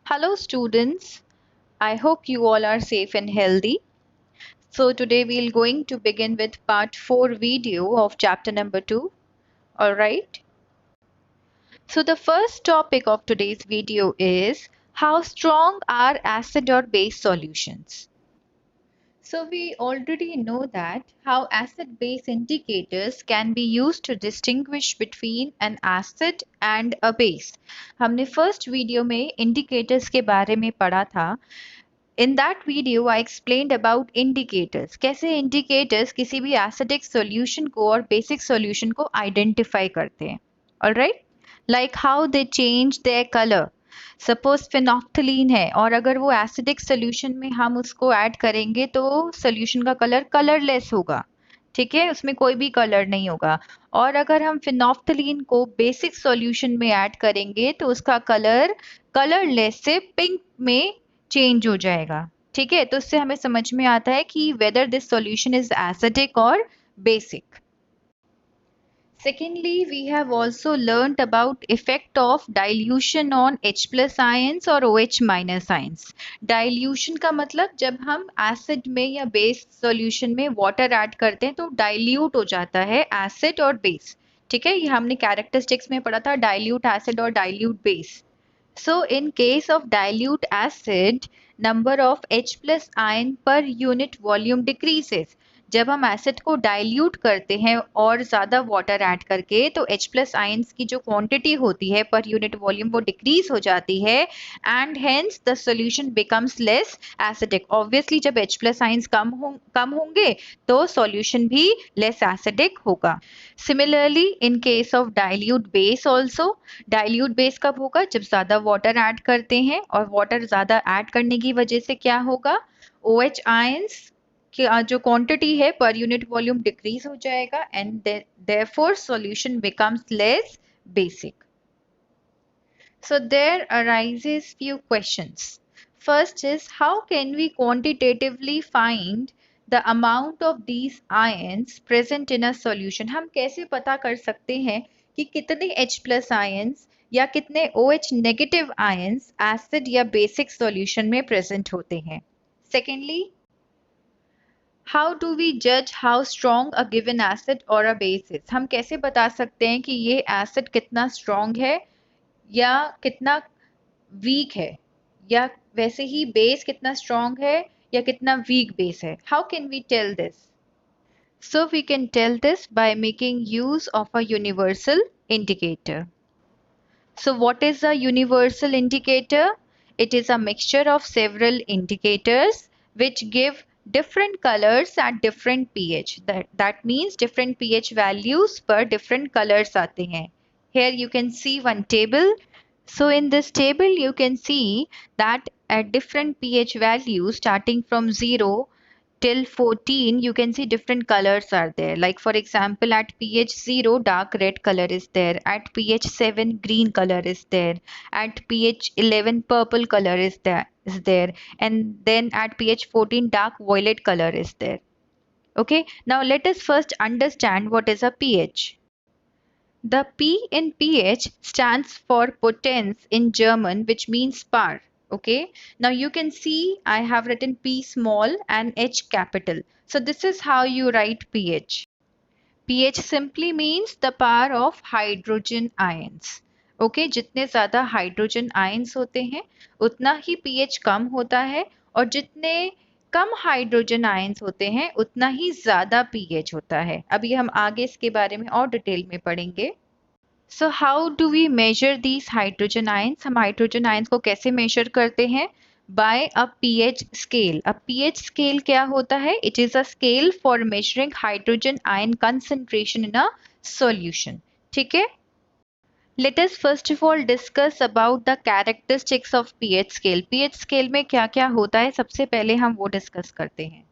Hello students, I hope you all are safe and healthy. So today we're going to begin with part 4 video of chapter number 2. Alright. So the first topic of today's video is how strong are acid or base solutions. So we already know that how acid-base indicators can be used to distinguish between an acid and a base. हमने first video में indicators के बारे में पढ़ा था. In that video, I explained about indicators. कैसे indicators किसी भी acidic solution को और basic solution को identify करते हैं. Alright? Like how they change their color. Suppose phenolphthalein है और अगर वो acidic solution में हम उसको add करेंगे तो solution का color colorless होगा. ठीक है, उसमें कोई भी कलर नहीं होगा. और अगर हम फिनोफ्थलीन को बेसिक सॉल्यूशन में ऐड करेंगे तो उसका कलर कलरलेस से पिंक में चेंज हो जाएगा. ठीक है, तो इससे हमें समझ में आता है कि whether this solution is acidic और basic. Secondly, we have also learnt about effect of dilution on H plus ions और OH minus ions. Dilution का मतलब जब हम एसिड में या बेस सॉल्यूशन में वाटर ऐड करते हैं तो डाइल्यूट हो जाता है एसिड और बेस. ठीक है, ये हमने कैरेक्टरिस्टिक्स में पढ़ा था, डाइल्यूट एसिड और dilute base. So in case of dilute acid, number of H plus ion per unit volume decreases. जब हम एसिड को डाइल्यूट करते हैं और ज़्यादा वाटर ऐड करके तो H प्लस आयंस की जो क्वांटिटी होती है पर यूनिट वॉल्यूम वो डिक्रीज हो जाती है and hence the solution becomes less acidic. Obviously जब H प्लस आयंस कम होंगे तो सॉल्यूशन भी लेस एसिडिक होगा. Similarly in case of dilute base also, dilute base कब होगा? जब ज़्यादा वाटर ऐड करते हैं और वाटर ज़्यादा ऐड करने की वजह से क्या होगा? OH आयंस कि जो क्वांटिटी है पर यूनिट वॉल्यूम डिक्रीज हो जाएगा and therefore solution becomes less basic. So there arises few questions. First is how can we quantitatively find the amount of these ions present in a solution? हम कैसे पता कर सकते हैं कि कितने H plus ions या कितने OH negative ions acid या basic solution में present होते हैं. Secondly, how do we judge how strong a given acid or a base is? हम कैसे बता सकते हैं कि ये acid कितना strong है या कितना weak है या वैसे ही base कितना strong है या कितना weak base है? How can we tell this? So we can tell this by making use of a universal indicator. So what is a universal indicator? It is a mixture of several indicators which give different colors at different pH. That means different pH values per different colors आते हैं. Here you can see one table. So in this table you can see that at different pH values starting from 0 till 14 you can see different colors are there. Like for example at pH 0 dark red color is there, at pH 7 green color is there, at pH 11 purple color is there, and then at pH 14 dark violet color is there. Okay, now let us first understand what is a pH. The P in pH stands for potence in German, which means par. Okay, now you can see I have written P small and H capital. So this is how you write pH. pH simply means the power of hydrogen ions. Okay, जितने ज़्यादा hydrogen ions होते हैं उतना ही pH कम होता है और जितने कम hydrogen ions होते हैं उतना ही ज़्यादा pH होता है. अभी हम आगे इसके बारे में और डिटेल में पढ़ेंगे. So how do we measure these hydrogen ions? हम हाइड्रोजन आयंस को कैसे मेजर करते हैं? By a pH scale. A pH scale क्या होता है? It is a scale for measuring hydrogen ion concentration in a solution. ठीक है? Let us first of all discuss about the characteristics of pH scale. pH scale में क्या क्या होता है? सबसे पहले हम वो डिस्कस करते हैं.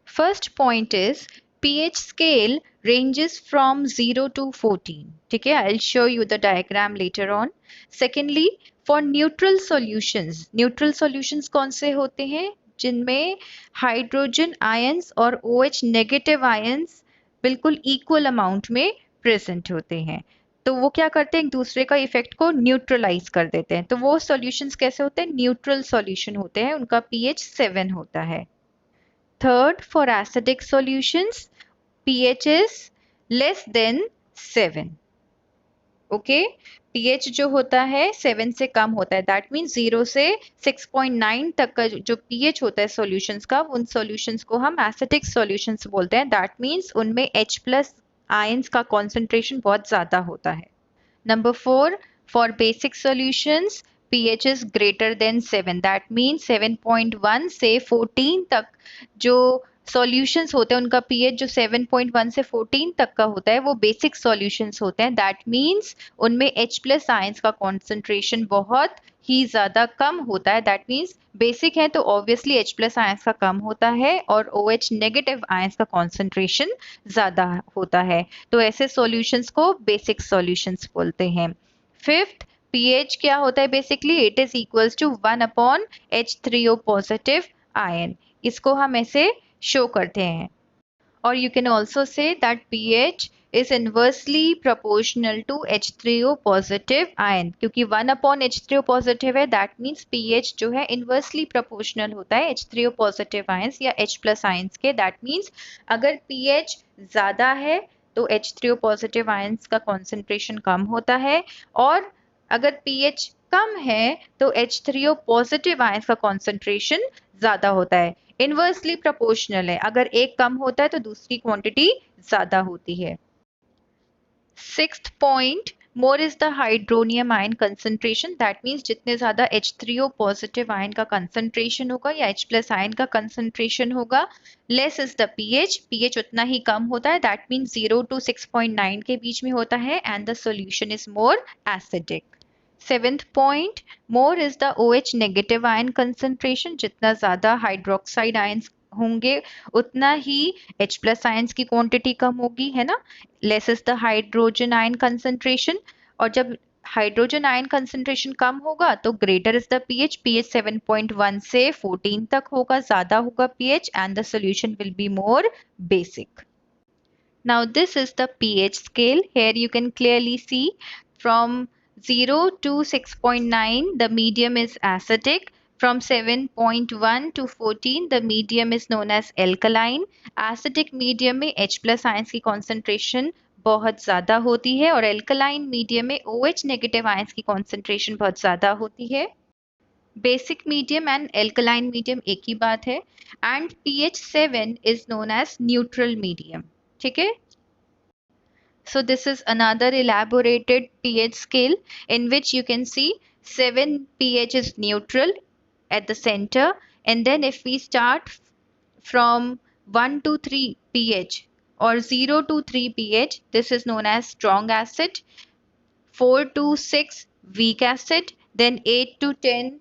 First point is pH scale ranges from 0 to 14. ठीक है, I'll show you the diagram later on. Secondly, for neutral solutions कौन से होते हैं? जिनमें हाइड्रोजन आयंस और OH नेगेटिव आयंस बिल्कुल इक्वल अमाउंट में प्रेजेंट होते हैं. तो वो क्या करते हैं, एक दूसरे का इफेक्ट को न्यूट्रलाइज कर देते हैं। तो वो सॉल्यूशंस कैसे होते हैं, न्यूट्रल सॉल्यूशन होते हैं, उनका पीएच 7 होता है। Third, for acidic solutions pH is less than 7। Okay, pH जो होता है 7 से कम होता है, दैट मीन्स 0 से 6.9 तक का जो पीएच होता है सॉल्यूशंस का, उन सॉल्यूशंस को हम एसिडिक सॉल्यूशंस बोलते हैं। दैट मीन्स उनमें H प्लस आयंस का कॉन्सेंट्रेशन बहुत ज्यादा होता है। Number 4, for basic solutions, pH is greater than 7. That means 7.1 से 14 तक जो सॉल्यूशंस होते हैं उनका pH जो 7.1 से 14 तक का होता है वो बेसिक सॉल्यूशंस होते हैं। दैट मीन्स उनमें H प्लस आयंस का कॉन्सेंट्रेशन बहुत ही ज्यादा कम होता है। दैट मीन्स बेसिक है तो ऑब्वियसली H प्लस आयंस का कम होता है और OH नेगेटिव आयंस का कॉन्सेंट्रेशन ज्यादा होता है। तो ऐसे सॉल्यूशंस को बेसिक सॉल्यूशंस बोलते हैं। फिफ्थ, पीएच क्या होता है basically, it is equals to 1/H3O positive ion. इसको हम ऐसे शो करते हैं। और you can also say that pH is inversely proportional to H3O positive ion, क्योंकि 1/H3O positive है, that means pH जो है inversely proportional होता है H3O positive ions या H plus ions के। that means अगर pH ज़्यादा है तो H3O positive ions का concentration कम होता है, और अगर pH कम है तो H3O positive ions का concentration ज़्यादा होता है। इनवर्सली प्रोपोर्शनल है, अगर एक कम होता है तो दूसरी क्वांटिटी ज्यादा होती है। Sixth point, more is the hydronium ion concentration. That means जितने ज्यादा H3O पॉजिटिव आयन का कंसंट्रेशन होगा या H प्लस आयन का कंसंट्रेशन होगा, less is the pH, pH उतना ही कम होता है। दैट मीन्स 0 to 6.9 के बीच में होता है and the solution is more acidic. Seventh point, more is the OH negative ion concentration. जितना ज्यादा हाइड्रोक्साइड आयंस होंगे उतना ही H प्लस आयंस की क्वांटिटी कम होगी, है ना। Less is the hydrogen ion concentration, और जब हाइड्रोजन आयन कंसंट्रेशन कम होगा तो greater is the pH, pH 7.1 से 14 तक होगा, ज्यादा होगा pH and the solution will be more basic. Now this is the pH scale. Here you can clearly see from 0 to 6.9 the medium is acidic. From 7.1 to 14 the medium is known as alkaline. Acidic medium में H plus ions की concentration बहुत ज़्यादा होती है और alkaline medium में OH negative ions की concentration बहुत ज़्यादा होती है। Basic medium and alkaline medium एक ही बात है, and pH 7 is known as neutral medium. ठीक है। So this is another elaborated pH scale in which you can see 7 pH is neutral at the center, and then if we start from 1 to 3 pH or 0 to 3 pH, this is known as strong acid. 4 to 6 weak acid, then 8 to 10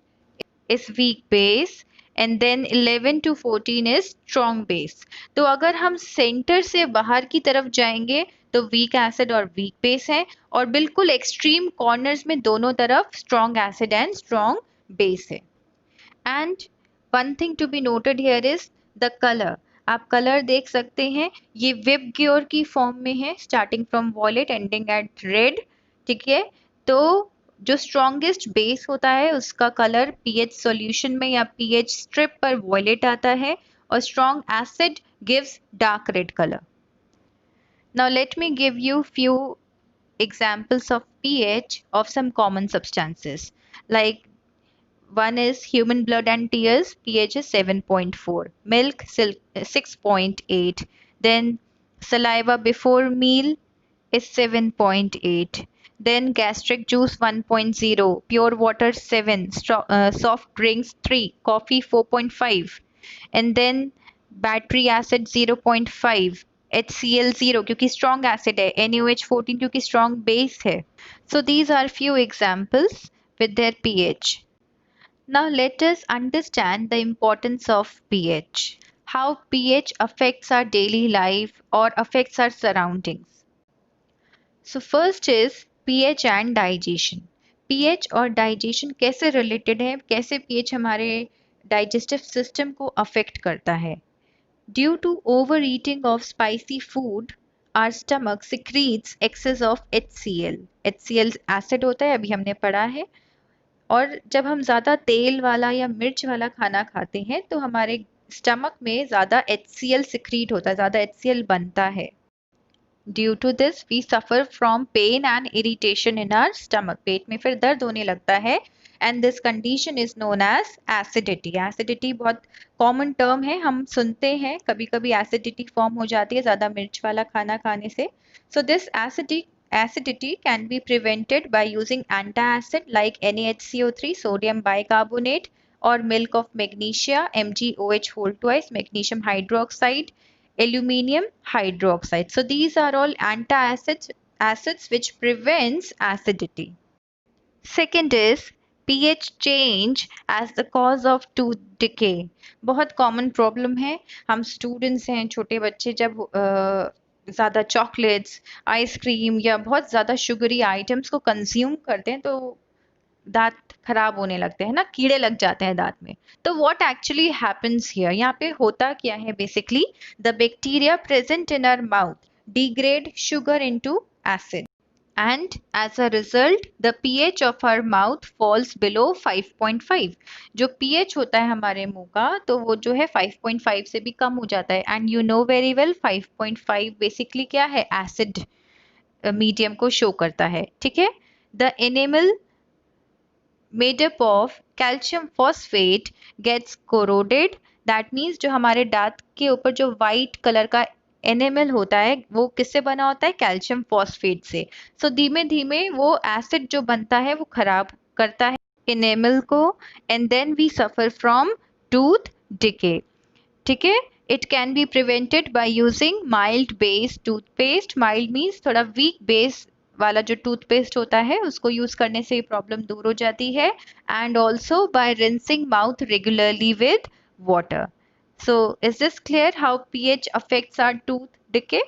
is weak base, and then 11 to 14 is strong base. तो अगर हम centre से बाहर की तरफ जाएंगे तो weak acid और वीक बेस है, और बिल्कुल एक्सट्रीम कॉर्नर्स में दोनों तरफ strong acid and strong base है। And one thing to be noted here is the colour. आप कलर देख सकते हैं, ये विब ग्योर की फॉर्म में है, starting from violet ending at red. ठीक है, तो जो स्ट्रॉन्गेस्ट बेस होता है उसका कलर पीएच सॉल्यूशन में या पीएच स्ट्रिप पर वॉयलेट आता है, और strong acid gives dark red colour. Now let me give you few examples of pH of some common substances. Like one is human blood and tears, pH is 7.4. Milk 6.8. Then saliva before meal is 7.8. Then gastric juice 1.0. Pure water 7. Soft drinks 3. Coffee 4.5. And then battery acid 0.5. HCl 0 क्योंकि strong acid है, NaOH 14 क्योंकि strong base है. So these are few examples with their pH. Now let us understand the importance of pH. How pH affects our daily life or affects our surroundings. So first is pH and digestion. pH और digestion कैसे related है, कैसे pH हमारे digestive system को affect करता है. Due to overeating of spicy food, Our stomach secretes excess of HCl. HCl acid होता है, अभी हमने पढ़ा है। और जब हम ज्यादा तेल वाला या मिर्च वाला खाना खाते हैं तो हमारे स्टमक में ज्यादा HCl सिक्रीट होता है, ज्यादा HCl बनता है। Due to this we suffer from pain and irritation in our stomach. पेट में फिर दर्द होने लगता है and this condition is known as acidity. Acidity बहुत कॉमन टर्म है, हम सुनते हैं कभी कभी एसिडिटी फॉर्म हो जाती है ज्यादा मिर्च वाला खाना खाने से। So this acidity can be prevented by using antacid like NaHCO3, sodium bicarbonate, or milk of magnesia, MgOH whole twice, magnesium hydroxide, aluminium hydroxide. So these are all acids which prevents acidity. Second is pH change as the cause of tooth decay. बहुत common problem है, हम students हैं, छोटे बच्चे जब ज़्यादा chocolates, ice cream या बहुत ज़्यादा शुगरी आइटम्स को कंज्यूम करते हैं तो दांत खराब होने लगते हैं ना, कीड़े लग जाते हैं दांत में। तो व्हाट एक्चुअली हैपेंस हियर, यहाँ पे होता क्या है basically, the bacteria present in our mouth degrade sugar into acid and as a result the pH of our mouth falls below 5.5। जो pH होता है हमारे मुंह का तो वो जो है 5.5 से भी कम हो जाता है। And you know very well 5.5 basically क्या है, एसिड मीडियम को शो करता है, ठीक है। The animal made up of calcium phosphate gets corroded। That means जो हमारे दांत के ऊपर जो वाइट कलर का एनेमल होता है वो किससे बना होता है, कैल्शियम फॉस्फेट से। सो धीमे धीमे वो एसिड जो बनता है वो खराब करता है एनेमल को and then we suffer from tooth decay, ठीक है। It can be prevented by using mild base toothpaste. Mild means थोड़ा वीक बेस वाला जो टूथपेस्ट होता है उसको यूज करने से ये प्रॉब्लम दूर हो जाती है। And also by rinsing mouth regularly with water. So is this clear how pH affects our tooth decay?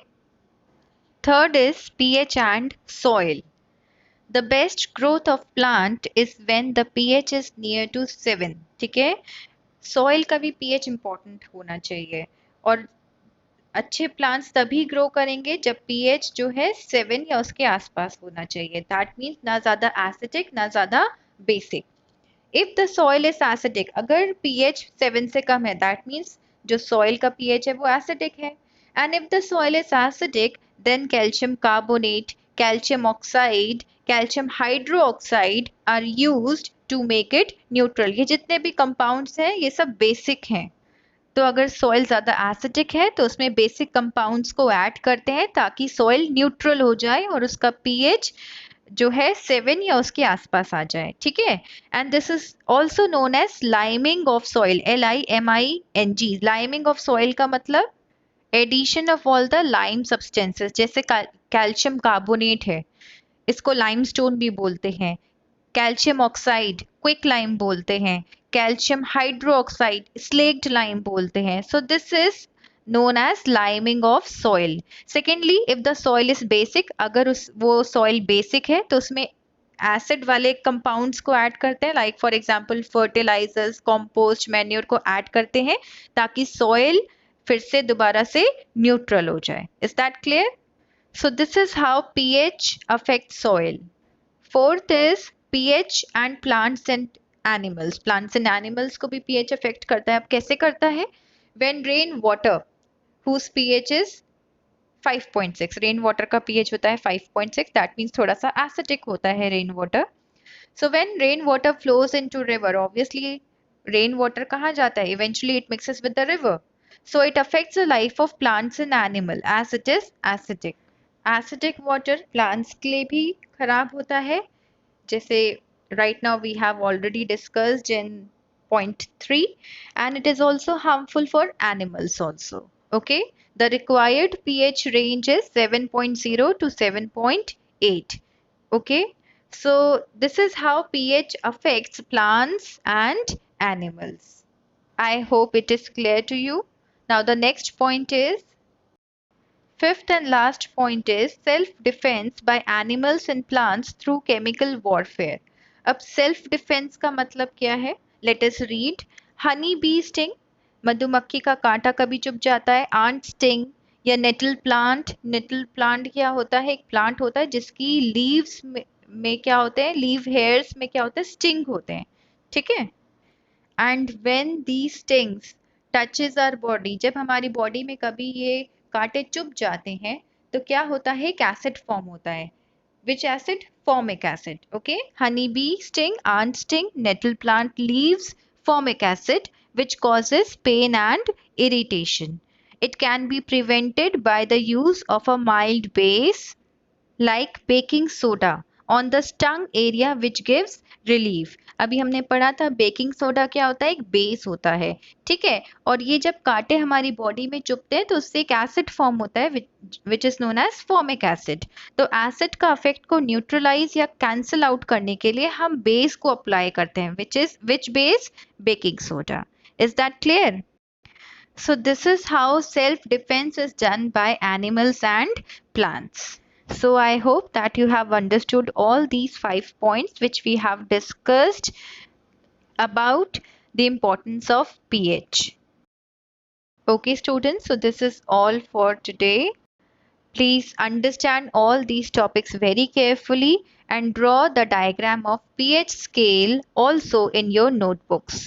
Third is pH and soil. The best growth of plant is when the pH is near to 7, ठीक है। Soil का भी pH important होना चाहिए और अच्छे plants तभी grow करेंगे जब pH जो है 7 या उसके आसपास होना चाहिए। दैट मीन्स ना ज्यादा एसिडिक ना ज्यादा basic. If the soil is acidic, अगर pH 7 से कम है दैट मीन्स जो सॉइल का pH है वो एसिडिक है। And if the soil is acidic then calcium carbonate, calcium oxide, calcium hydroxide are used to make it neutral. ये जितने भी कंपाउंड्स हैं ये सब बेसिक हैं। तो अगर सॉइल ज्यादा एसिडिक है तो उसमें बेसिक कंपाउंड्स को ऐड करते हैं ताकि सॉइल न्यूट्रल हो जाए और उसका pH जो है 7 या उसके आसपास आ जाए, ठीक है। And this is also known as liming of soil, LIMING। Liming of soil का मतलब addition of all the lime substances, जैसे कैल्शियम कार्बोनेट है, इसको लाइमस्टोन भी बोलते हैं। कैल्शियम ऑक्साइड क्विक लाइम बोलते हैं, कैल्शियम हाइड्रोक्साइड स्लेक्ड लाइम बोलते हैं। So this is known as liming of soil. Secondly, if the soil is basic, अगर वो soil basic है तो उसमें एसिड वाले कंपाउंड्स को ऐड करते हैं, like for example fertilisers, compost, manure को ऐड करते हैं ताकि सॉइल फिर से दोबारा से न्यूट्रल हो जाए। Is that clear? So this is how pH affects soil. Fourth is pH and plants and animals. Plants and animals को भी pH affect करता है। अब कैसे करता है? When rain water whose pH is 5.6, rain water का pH होता है 5.6, दैट मीन्स थोड़ा सा एसिडिक होता है rain water. So when rain water flows into river, obviously rain water कहाँ जाता है, eventually it mixes with the river. So it affects the life of plants and animal as it is acidic. Acidic water plants के लिए भी खराब होता है, जैसे right now we have already discussed in point 3, and it is also harmful for animals also. Okay, the required pH range is 7.0 to 7.8. Okay, so this is how pH affects plants and animals. I hope it is clear to you. Now the next point is, fifth and last point is self-defense by animals and plants through chemical warfare. अब self defence का मतलब क्या है? Let us read. Honey bee sting, मधुमक्खी का कांटा कभी चुभ जाता है। आंट स्टिंग, या नेटल प्लांट क्या होता है, एक प्लांट होता है जिसकी लीव्स में क्या होते हैं, लीव हेयर्स में क्या होते हैं, स्टिंग होते हैं, ठीक है। And when the stings touches our body, जब हमारी बॉडी में कभी ये कांटे चुभ जाते हैं तो क्या होता है, एक एसिड फॉर्म होता है। Which acid? Formic acid. Okay. Honeybee sting, ant sting, nettle plant leaves, formic acid, which causes pain and irritation. It can be prevented by the use of a mild base like baking soda on the stung area which gives relief. अभी हमने पढ़ा था baking soda क्या होता है, एक base होता है, ठीक है। और ये जब कांटे हमारी बॉडी में चुभते हैं तो उससे एक एसिड फॉर्म होता है which is known as formic acid. तो एसिड का इफेक्ट को न्यूट्रलाइज या कैंसिल आउट करने के लिए हम बेस को अप्लाई करते हैं, which base, baking soda. Is that clear? So this is how self-defense is done by animals and plants. So I hope that you have understood all these 5 points which we have discussed about the importance of pH. Okay students, so this is all for today. Please understand all these topics very carefully and draw the diagram of pH scale also in your notebooks.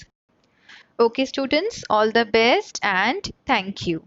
Okay students, all the best and thank you.